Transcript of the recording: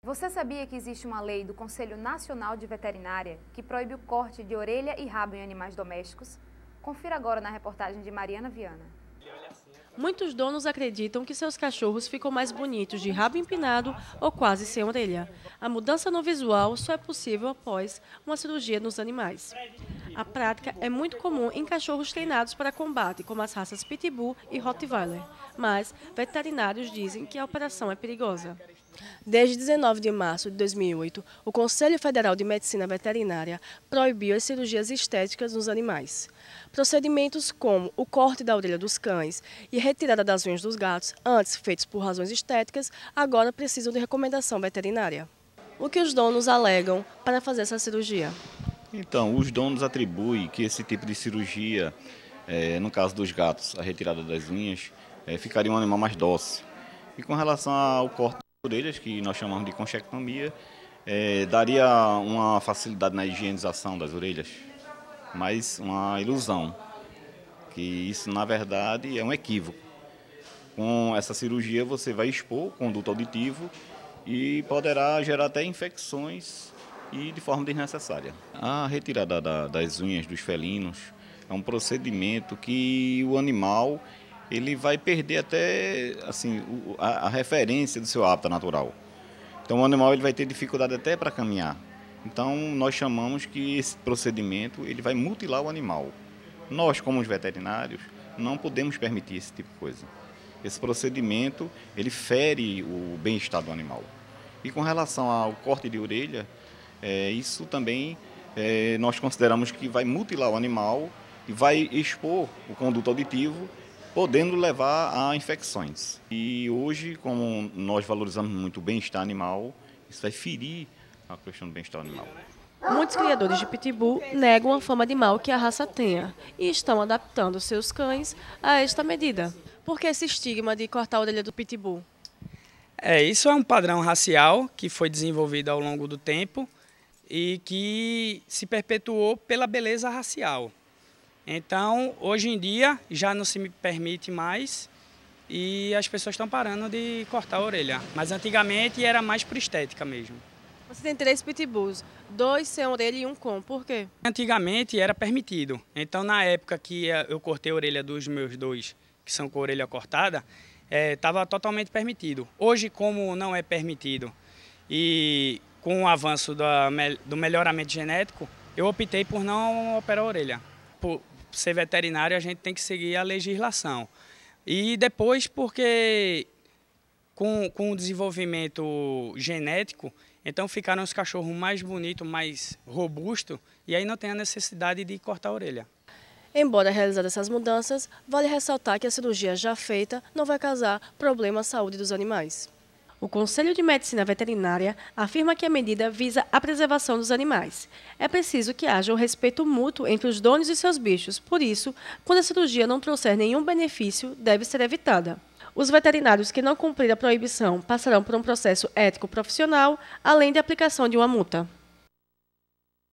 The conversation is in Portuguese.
Você sabia que existe uma lei do Conselho Nacional de Veterinária que proíbe o corte de orelha e rabo em animais domésticos? Confira agora na reportagem de Mariana Viana. Muitos donos acreditam que seus cachorros ficam mais bonitos de rabo empinado ou quase sem orelha. A mudança no visual só é possível após uma cirurgia nos animais. A prática é muito comum em cachorros treinados para combate, como as raças Pitbull e Rottweiler, mas veterinários dizem que a operação é perigosa. Desde 19 de março de 2008, o Conselho Federal de Medicina Veterinária proibiu as cirurgias estéticas nos animais. Procedimentos como o corte da orelha dos cães e retirada das unhas dos gatos, antes feitos por razões estéticas, agora precisam de recomendação veterinária. O que os donos alegam para fazer essa cirurgia? Então, os donos atribuem que esse tipo de cirurgia, no caso dos gatos, a retirada das unhas, ficaria um animal mais dócil. E com relação ao corte das orelhas, que nós chamamos de conchectomia, daria uma facilidade na higienização das orelhas, mas uma ilusão, que isso na verdade é um equívoco. Com essa cirurgia você vai expor o conduto auditivo e poderá gerar até infecções e de forma desnecessária. A retirada das unhas dos felinos é um procedimento que o animal ele vai perder até assim, a referência do seu hábitat natural. Então o animal ele vai ter dificuldade até para caminhar. Então nós chamamos que esse procedimento ele vai mutilar o animal. Nós, como os veterinários, não podemos permitir esse tipo de coisa. Esse procedimento ele fere o bem-estar do animal. E com relação ao corte de orelha, isso também nós consideramos que vai mutilar o animal e vai expor o conduto auditivo, podendo levar a infecções. E hoje, como nós valorizamos muito o bem-estar animal, isso vai ferir a questão do bem-estar animal. Muitos criadores de Pitbull negam a fama de mal que a raça tenha e estão adaptando seus cães a esta medida. Por que esse estigma de cortar a orelha do Pitbull? Isso é um padrão racial que foi desenvolvido ao longo do tempo e que se perpetuou pela beleza racial. Então, hoje em dia, já não se permite mais e as pessoas estão parando de cortar a orelha. Mas antigamente era mais por estética mesmo. Você tem 3 pitbulls, 2 sem orelha e 1 com. Por quê? Antigamente era permitido. Então, na época que eu cortei a orelha dos meus 2, que são com a orelha cortada, estava totalmente permitido. Hoje, como não é permitido e com o avanço do melhoramento genético, eu optei por não operar a orelha. Por ser veterinário, a gente tem que seguir a legislação. E depois, porque com o desenvolvimento genético, então ficaram os cachorros mais bonitos, mais robustos, e aí não tem a necessidade de cortar a orelha. Embora realizadas essas mudanças, vale ressaltar que a cirurgia já feita não vai causar problema à saúde dos animais. O Conselho de Medicina Veterinária afirma que a medida visa a preservação dos animais. É preciso que haja um respeito mútuo entre os donos e seus bichos, por isso, quando a cirurgia não trouxer nenhum benefício, deve ser evitada. Os veterinários que não cumprirem a proibição passarão por um processo ético profissional, além da aplicação de uma multa.